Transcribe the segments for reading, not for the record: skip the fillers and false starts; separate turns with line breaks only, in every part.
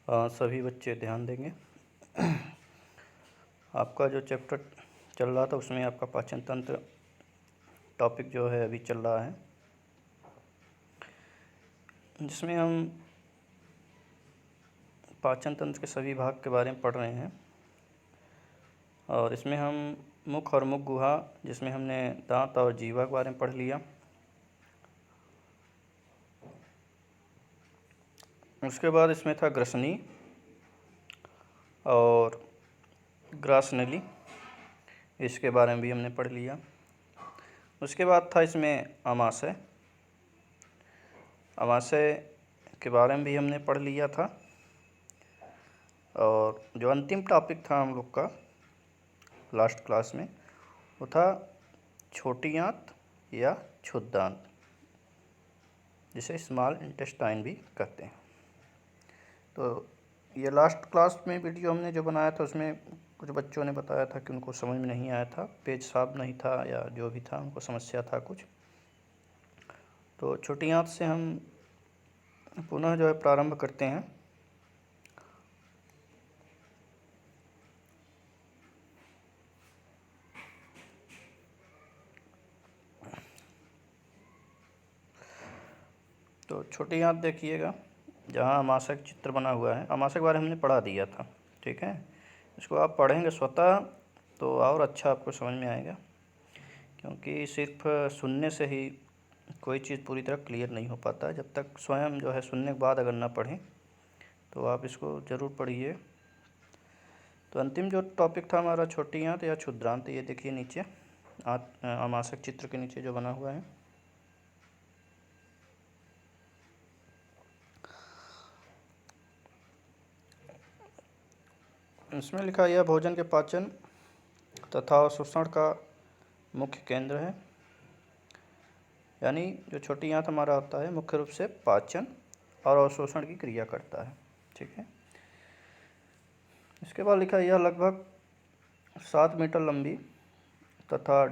सभी बच्चे ध्यान देंगे। आपका जो चैप्टर चल रहा था उसमें आपका पाचन तंत्र टॉपिक जो है अभी चल रहा है, जिसमें हम पाचन तंत्र के सभी भाग के बारे में पढ़ रहे हैं। और इसमें हम मुख और मुख गुहा, जिसमें हमने दांत और जीवा के बारे में पढ़ लिया। उसके बाद इसमें था ग्रसनी और ग्रासनली, इसके बारे में भी हमने पढ़ लिया। उसके बाद था इसमें आमाशय। आमाशय के बारे में भी हमने पढ़ लिया था। और जो अंतिम टॉपिक था हम लोग का लास्ट क्लास में, वो था छोटी आंत या क्षुद्रांत, जिसे स्मॉल इंटेस्टाइन भी कहते हैं। तो ये लास्ट क्लास में वीडियो हमने जो बनाया था उसमें कुछ बच्चों ने बताया था कि उनको समझ में नहीं आया था, पेज साफ नहीं था या जो भी था, उनको समस्या था कुछ। तो छोटी आंत से हम पुनः जो है प्रारंभ करते हैं। तो छोटी आंत देखिएगा, जहाँ आमाशय का चित्र बना हुआ है। आमाशय के बारे में हमने पढ़ा दिया था, ठीक है। इसको आप पढ़ेंगे स्वतः तो और अच्छा आपको समझ में आएगा, क्योंकि सिर्फ सुनने से ही कोई चीज़ पूरी तरह क्लियर नहीं हो पाता। जब तक स्वयं जो है सुनने के बाद अगर ना पढ़ें तो आप इसको ज़रूर पढ़िए। तो अंतिम जो टॉपिक था हमारा छोटी आंत या क्षुद्रांत, ये देखिए नीचे आमाशय चित्र के नीचे जो बना हुआ है। इसमें लिखा यह भोजन के पाचन तथा अवशोषण का मुख्य केंद्र है। यानी जो छोटी आंत हमारा होता है मुख्य रूप से पाचन और अवशोषण की क्रिया करता है, ठीक है। इसके बाद लिखा यह लगभग 7 मीटर लंबी तथा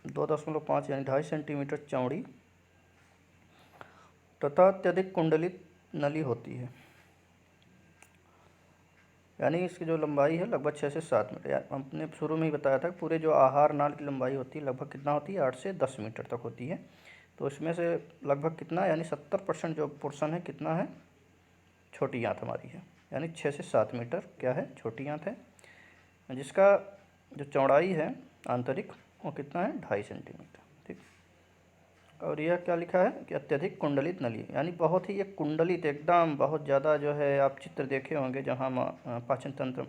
2.5 यानी 2.5 सेंटीमीटर चौड़ी तथा अत्यधिक कुंडलित नली होती है। यानी इसकी जो लंबाई है लगभग 6 से 7 मीटर। हमने शुरू में ही बताया था कि पूरे जो आहार नाल की लंबाई होती है लगभग कितना होती है, 8 से 10 मीटर तक होती है। तो इसमें से लगभग कितना, यानी 70% जो पोर्शन है कितना है, छोटी आंत हमारी है। यानी 6 से 7 मीटर क्या है, छोटी आंत है, जिसका जो चौड़ाई है आंतरिक वो कितना है, 2.5 सेंटीमीटर, ठीक। और यह क्या लिखा है कि अत्यधिक कुंडलित नली, यानी बहुत ही ये कुंडलित, एकदम बहुत ज़्यादा जो है। आप चित्र देखे होंगे जहाँ पाचन तंत्र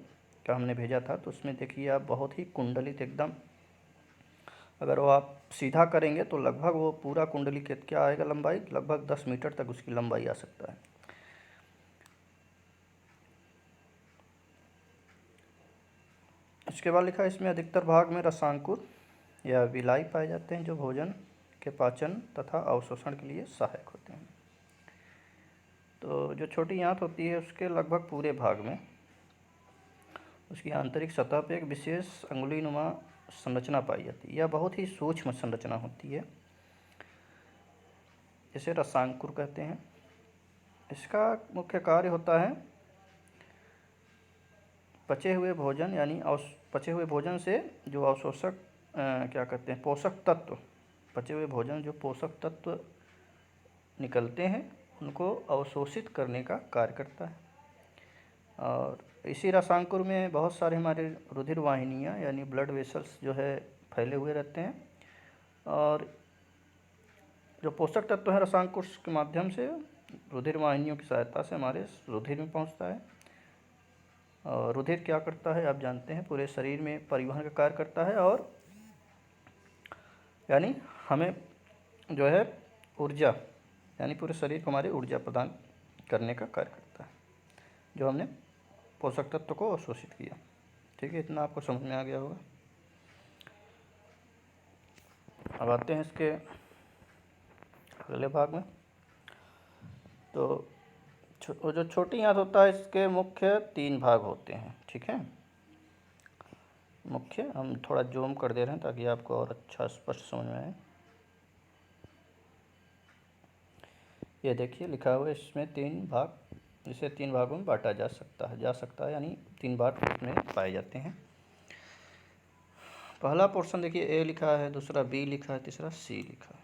का हमने भेजा था, तो उसमें देखिए आप बहुत ही कुंडलित एकदम, अगर वो आप सीधा करेंगे तो लगभग वो पूरा कुंडली के क्या आएगा, लंबाई लगभग 10 मीटर तक उसकी लंबाई आ सकता है। इसके बाद लिखा है इसमें अधिकतर भाग में रसांकुर या विलाई पाए जाते हैं, जो भोजन के पाचन तथा अवशोषण के लिए सहायक होते हैं। तो जो छोटी आंत होती है उसके लगभग पूरे भाग में उसकी आंतरिक सतह पे एक विशेष अंगुली नुमा संरचना पाई जाती है। यह बहुत ही सूक्ष्म संरचना होती है, इसे रसांकुर कहते हैं। इसका मुख्य कार्य होता है पचे हुए भोजन, यानी पचे हुए भोजन से जो अवशोषक क्या कहते हैं, पोषक तत्व, पचे हुए भोजन जो पोषक तत्व निकलते हैं उनको अवशोषित करने का कार्य करता है। और इसी रसांकुर में बहुत सारे हमारे रुधिर वाहिनियाँ यानी ब्लड वेसल्स जो है फैले हुए रहते हैं। और जो पोषक तत्व है रसांकुर के माध्यम से रुधिर वाहिनियों की सहायता से हमारे रुधिर में पहुंचता है। और रुधिर क्या करता है आप जानते हैं, पूरे शरीर में परिवहन का कार्य करता है, और यानी हमें जो है ऊर्जा, यानी पूरे शरीर को हमारे ऊर्जा प्रदान करने का कार्य करता है, जो हमने पोषक तत्व को अवशोषित किया, ठीक है। इतना आपको समझ में आ गया होगा। अब आते हैं इसके अगले भाग में। तो जो छोटी आंत होता है इसके मुख्य 3 भाग होते हैं, ठीक है। मुख्य हम थोड़ा जूम कर दे रहे हैं ताकि आपको और अच्छा स्पष्ट समझ में आए। ये देखिए लिखा हुआ है इसमें 3 भाग इसे 3 भागों में बांटा जा सकता है यानी 3 भाग इसमें पाए जाते हैं। पहला पोर्शन देखिए ए लिखा है, दूसरा बी लिखा है, तीसरा सी लिखा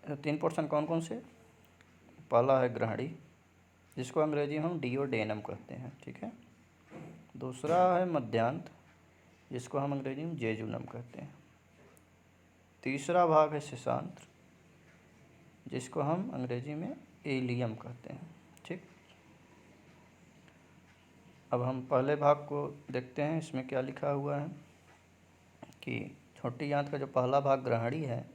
है। 3 पोर्शन कौन कौन से? पहला है ग्रहणी, जिसको अंग्रेजी में हम डिओडेनम कहते हैं, ठीक है। दूसरा है मध्यांत, जिसको हम अंग्रेजी में जेजुनम कहते हैं। तीसरा भाग है शिशांत्र, जिसको हम अंग्रेजी में एलियम कहते हैं, ठीक। अब हम पहले भाग को देखते हैं, इसमें क्या लिखा हुआ है कि छोटी आंत का जो पहला भाग ग्रहणी है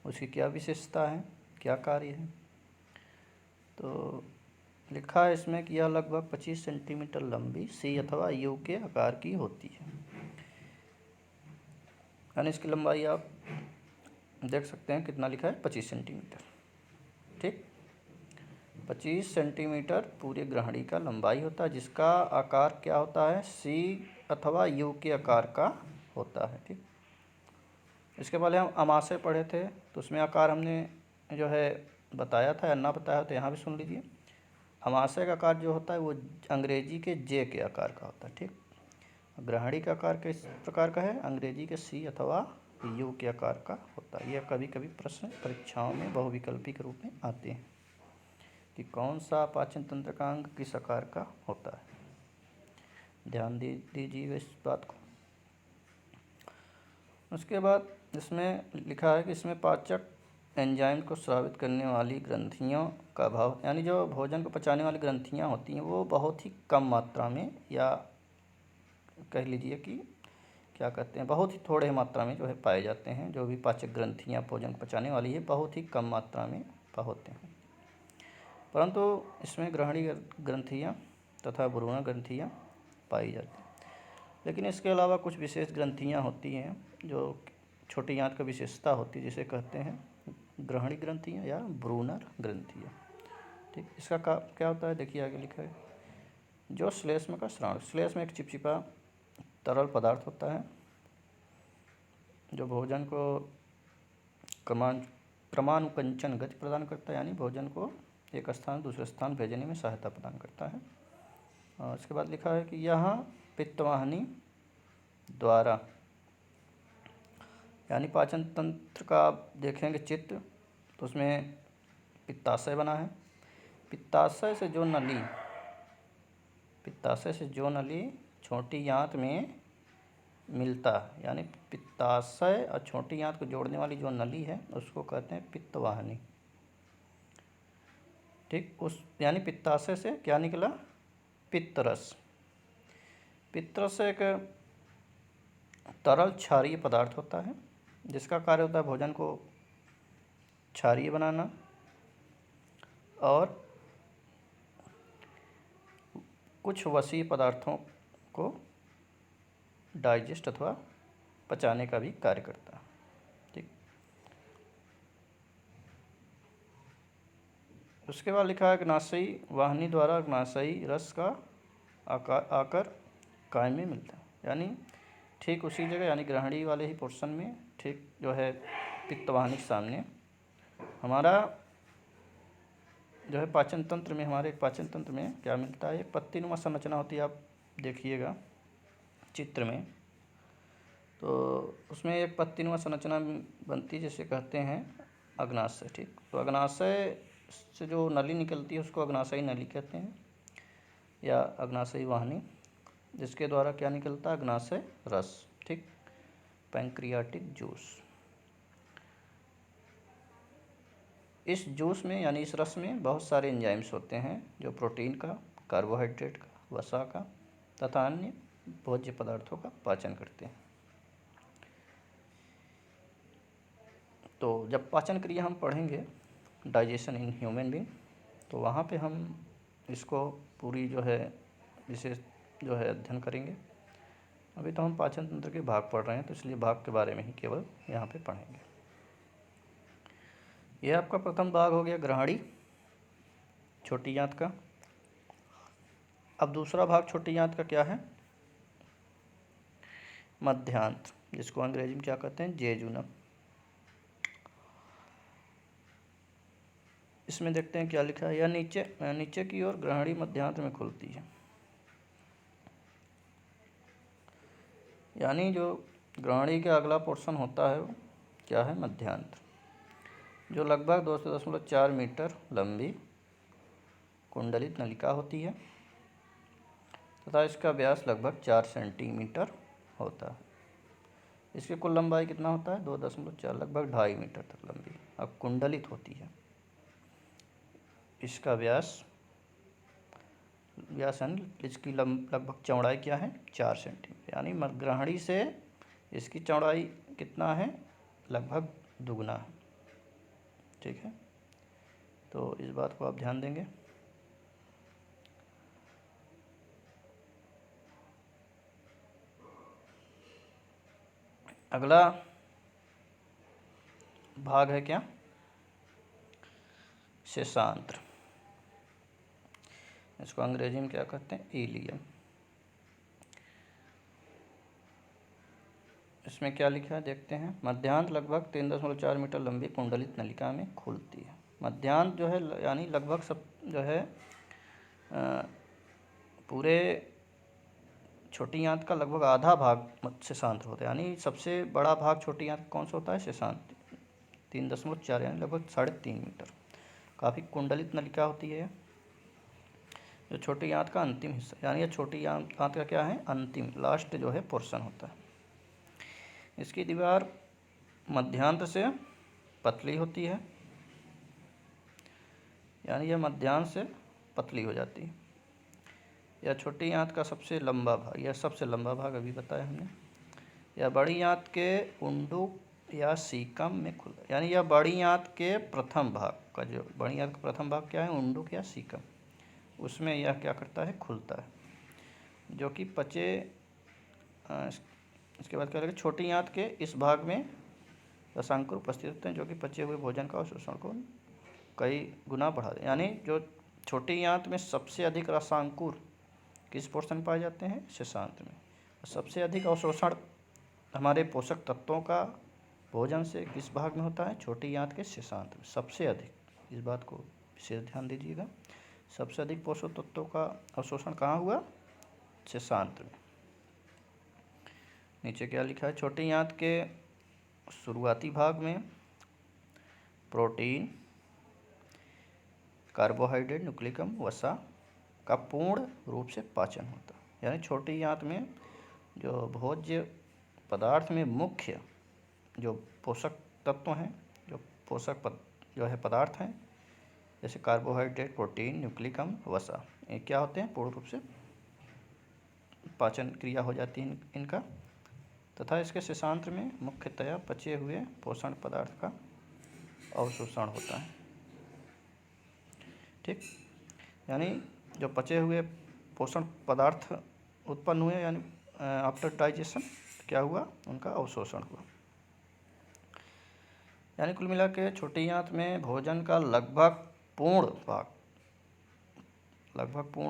उसकी क्या विशेषता है, क्या कार्य है। तो लिखा है इसमें कि यह लगभग 25 सेंटीमीटर लंबी सी अथवा यू के आकार की होती है, यानी इसकी लंबाई आप देख सकते हैं कितना लिखा है, 25 सेंटीमीटर, ठीक। 25 सेंटीमीटर पूरे ग्रहणी का लंबाई होता है, जिसका आकार क्या होता है, सी अथवा यू के आकार का होता है, ठीक। इसके पहले हम अमाशय पढ़े थे, तो उसमें आकार हमने जो है बताया था या ना बताया, तो यहाँ भी सुन लीजिए। अमाशय का आकार जो होता है वो अंग्रेजी के जे के आकार का होता है, ठीक। ग्रहणी का आकार किस प्रकार का है, अंग्रेजी के सी अथवा यू के आकार का होता है। यह कभी कभी प्रश्न परीक्षाओं में बहुविकल्पी के रूप में आते हैं कि कौन सा पाचन तंत्र का अंग किस आकार का होता है। ध्यान दीजिए इस बात को। उसके बाद इसमें लिखा है कि इसमें पाचक एंजाइम को स्रावित करने वाली ग्रंथियों का अभाव, यानी जो भोजन को पचाने वाली ग्रंथियां होती हैं वो बहुत ही कम मात्रा में, या कह लीजिए कि क्या कहते हैं, बहुत ही थोड़े मात्रा में जो है पाए जाते हैं। जो भी पाचक ग्रंथियां भोजन को पचाने वाली है बहुत ही कम मात्रा में होते हैं, परंतु इसमें ग्रहणी ग्रंथियाँ तथा भ्रूण ग्रंथियाँ पाई जाती हैं। लेकिन इसके अलावा कुछ विशेष ग्रंथियाँ होती हैं जो छोटी आंत का विशेषता होती है, जिसे कहते हैं ग्रहणी ग्रंथियाँ या भ्रूणर ग्रंथियाँ, ठीक। इसका क्या होता है, देखिए आगे लिखा है। जो श्लेष्म का स्राव, श्लेष्म एक चिपचिपा तरल पदार्थ होता है जो भोजन को क्रमानुकंचन गति प्रदान करता है, यानी भोजन को एक स्थान से दूसरे स्थान भेजने में सहायता प्रदान करता है। और इसके बाद लिखा है कि यहाँ पित्तवाहिनी द्वारा, यानी पाचन तंत्र का आप देखेंगे चित्र तो उसमें पित्ताशय बना है। पित्ताशय से जो नली छोटी आंत में मिलता है, यानी पित्ताशय और छोटी आंत को जोड़ने वाली जो नली है उसको कहते हैं पित्तवाहिनी, ठीक। उस यानी पित्ताशय से क्या निकला, पित्तरस। पित्तरस एक तरल क्षारीय पदार्थ होता है जिसका कार्य होता है भोजन को क्षारीय बनाना और कुछ वसीय पदार्थों को डाइजेस्ट अथवा पचाने का भी कार्य करता है, ठीक। उसके बाद लिखा है अग्नाशयी वाहिनी द्वारा अग्नाशयी रस का आकर काय में मिलता है, यानी ठीक उसी जगह, यानी ग्रहणी वाले ही पोर्शन में, ठीक जो है पित्तवाहिनी के सामने हमारा जो है पाचन तंत्र में, हमारे पाचन तंत्र में क्या मिलता है, एक पत्तीनुमा संरचना होती है, आप देखिएगा चित्र में, तो उसमें एक पत्तीनुमा संरचना बनती है जिसे कहते हैं अग्नाशय, ठीक। तो अग्नाशय से जो नली निकलती है उसको अग्नाशयी नली कहते हैं या अग्नाशयी वाहिनी, जिसके द्वारा क्या निकलता है, अग्नाशय रस, ठीक, पैंक्रियाटिक जूस। इस जूस में यानी इस रस में बहुत सारे एंजाइम्स होते हैं जो प्रोटीन का, कार्बोहाइड्रेट का, वसा का तथा अन्य भोज्य पदार्थों का पाचन करते हैं। तो जब पाचन क्रिया हम पढ़ेंगे डाइजेशन इन ह्यूमन बीइंग, तो वहाँ पे हम इसको पूरी जो है विशेष जो है अध्ययन करेंगे। अभी तो हम पाचन तंत्र के भाग पढ़ रहे हैं, तो इसलिए भाग के बारे में ही केवल यहाँ पे पढ़ेंगे। यह आपका प्रथम भाग हो गया ग्रहणी, छोटी आंत का। अब दूसरा भाग छोटी आंत का क्या है, मध्यांत, जिसको अंग्रेजी में क्या कहते हैं, जेजुनम। इसमें देखते हैं क्या लिखा है। यह नीचे की ओर ग्रहणी मध्यांतर में खुलती है, यानी जो ग्रहणी का अगला पोर्शन होता है वो क्या है, मध्यांतर, जो लगभग 2.4 मीटर लंबी कुंडलित नलिका होती है तथा इसका व्यास लगभग 4 सेंटीमीटर होता है। इसकी कुल लंबाई कितना होता है, 2.4, लगभग 2.5 मीटर तक लंबी अब कुंडलित होती है। इसका व्यास यानी इसकी लगभग चौड़ाई क्या है, 4 सेंटीमीटर, यानी ग्रहणी से इसकी चौड़ाई कितना है, लगभग दुगना है। ठीक है, तो इस बात को आप ध्यान देंगे। अगला भाग है क्या, शेषांत्र। इसको अंग्रेजी में क्या कहते हैं, इलियम। इसमें क्या लिखा है देखते हैं। मध्यांत लगभग 3.4 मीटर लंबी कुंडलित नलिका में खुलती है। मध्यांत जो है यानी लगभग सब जो है पूरे छोटी आंत का लगभग आधा भाग शेषांत्र होता है, यानी सबसे बड़ा भाग छोटी आंत कौन सा होता है, शेषांत्र, 3.4 यानी लगभग 3.5 मीटर। काफ़ी कुंडलित नलिका होती है। जो छोटी आंत का अंतिम हिस्सा, यानी ये छोटी आंत का क्या है, अंतिम लास्ट जो है पोर्शन होता है। इसकी दीवार मध्यांत से पतली होती है, यानी यह मध्यांत से पतली हो जाती है। यह छोटी आंत का सबसे लंबा भाग, यह सबसे लंबा भाग अभी बताया हमने। यह बड़ी आंत के उंडुक या सीकम में खुल, यानी यह बड़ी आंत के प्रथम भाग का, जो बड़ी आंत का प्रथम भाग क्या है, उंडुक या सीकम, उसमें यह क्या करता है, खुलता है, जो कि पचे। इसके बाद क्या लगेगा, छोटी आंत के इस भाग में रसांकुर उपस्थित होते हैं, जो कि पचे हुए भोजन का अवशोषण को कई गुना बढ़ा दें। यानी जो छोटी आंत में सबसे अधिक रसांकुर किस पोर्शन में पाए जाते हैं, शेषांत्र में। सबसे अधिक अवशोषण हमारे पोषक तत्वों का भोजन से किस भाग में होता है, छोटी आंत के शेषांत्र में सबसे अधिक। इस बात को विशेष ध्यान दीजिएगा, सबसे अधिक पोषक तत्वों का अवशोषण कहाँ हुआ, शेषांत्र में। नीचे क्या लिखा है, छोटी आंत के शुरुआती भाग में प्रोटीन, कार्बोहाइड्रेट, न्यूक्लिकम, वसा का पूर्ण रूप से पाचन होता है। यानी छोटी आंत में जो भोज्य पदार्थ में मुख्य जो पोषक तत्व हैं, जो जो है पदार्थ हैं, जैसे कार्बोहाइड्रेट, प्रोटीन, न्यूक्लिकम, वसा, ये क्या होते हैं, पूर्ण रूप से पाचन क्रिया हो जाती है इनका, तथा इसके शेषांत्र में मुख्यतया पचे हुए पोषण पदार्थ का अवशोषण होता है। ठीक, यानी जो पचे हुए पोषण पदार्थ उत्पन्न हुए, यानी आफ्टर डाइजेशन क्या हुआ, उनका अवशोषण हुआ। यानी कुल मिला के छोटी आंत में भोजन का लगभग पूर्ण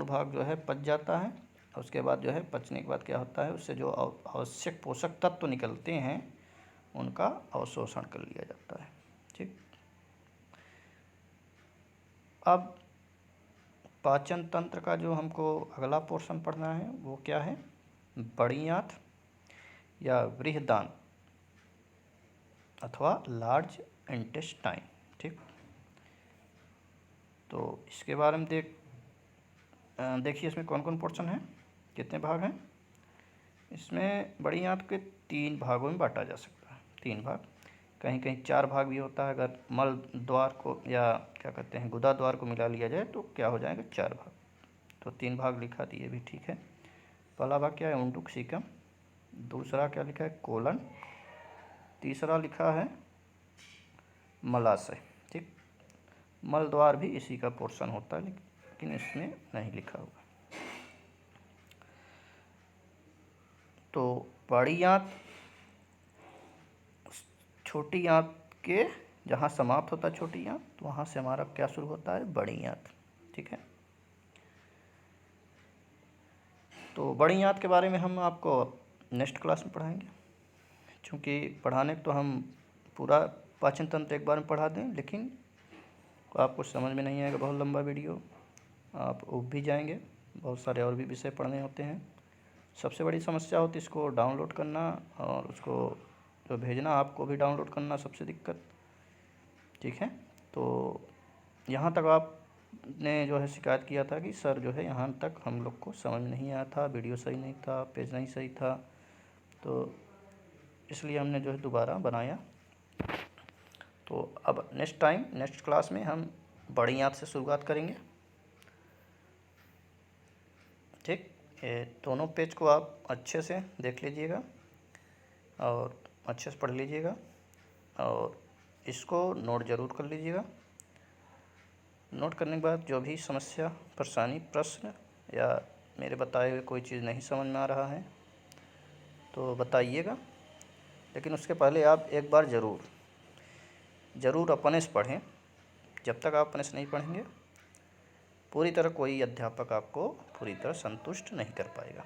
भाग जो है पच जाता है। उसके बाद जो है पचने के बाद क्या होता है, उससे जो आवश्यक पोषक तत्व निकलते हैं उनका अवशोषण कर लिया जाता है। ठीक, अब पाचन तंत्र का जो हमको अगला पोर्शन पढ़ना है वो क्या है, बड़ी आंत या बृहदांत अथवा लार्ज इंटेस्टाइन। ठीक, तो इसके बारे में देखिए इसमें कौन कौन पोर्शन है, कितने भाग हैं। इसमें बड़ी आंत के 3 भागों में बांटा जा सकता है, 3 भाग, कहीं कहीं 4 भाग भी होता है। अगर मल द्वार को या क्या कहते हैं गुदा द्वार को मिला लिया जाए तो क्या हो जाएगा, 4 भाग। तो 3 भाग लिखा दिए भी ठीक है। पहला भाग क्या है, उंडुक सीकम, दूसरा क्या लिखा है, कोलन, तीसरा लिखा है मलाशय। ठीक, मल द्वार भी इसी का पोर्शन होता है, लेकिन इसमें नहीं लिखा हुआ। तो बड़ी आंत छोटी आंत के जहाँ समाप्त होता है छोटी आंत, तो वहाँ से हमारा क्या शुरू होता है, बड़ी आंत। ठीक है, तो बड़ी आंत के बारे में हम आपको नेक्स्ट क्लास में पढ़ाएंगे। चूँकि पढ़ाने तो हम पूरा पाचन तंत्र एक बार में पढ़ा दें, लेकिन आपको समझ में नहीं आएगा, बहुत लंबा वीडियो, आप ऊब भी जाएंगे। बहुत सारे और भी विषय पढ़ने होते हैं। सबसे बड़ी समस्या होती है इसको डाउनलोड करना, और उसको जो भेजना आपको भी डाउनलोड करना सबसे दिक्कत। ठीक है, तो यहाँ तक आपने जो है शिकायत किया था कि सर जो है यहाँ तक हम लोग को समझ नहीं आया था, वीडियो सही नहीं था, पेज नहीं सही था, तो इसलिए हमने जो है दोबारा बनाया। तो अब नेक्स्ट क्लास में हम बड़ी याद से शुरुआत करेंगे। ठीक, ये दोनों पेज को आप अच्छे से देख लीजिएगा और अच्छे से पढ़ लीजिएगा, और इसको नोट ज़रूर कर लीजिएगा। नोट करने के बाद जो भी समस्या, परेशानी, प्रश्न या मेरे बताए हुए कोई चीज़ नहीं समझ में आ रहा है तो बताइएगा। लेकिन उसके पहले आप एक बार ज़रूर अपने से पढ़ें। जब तक आप अपने से नहीं पढ़ेंगे, पूरी तरह कोई अध्यापक आपको पूरी तरह संतुष्ट नहीं कर पाएगा।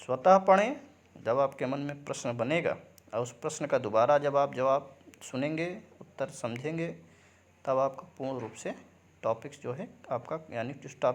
स्वतः पढ़ें, जब आपके मन में प्रश्न बनेगा और उस प्रश्न का दोबारा जब आप जवाब सुनेंगे, उत्तर समझेंगे, तब आपका पूर्ण रूप से टॉपिक्स जो है आपका, यानी जिस टॉपिक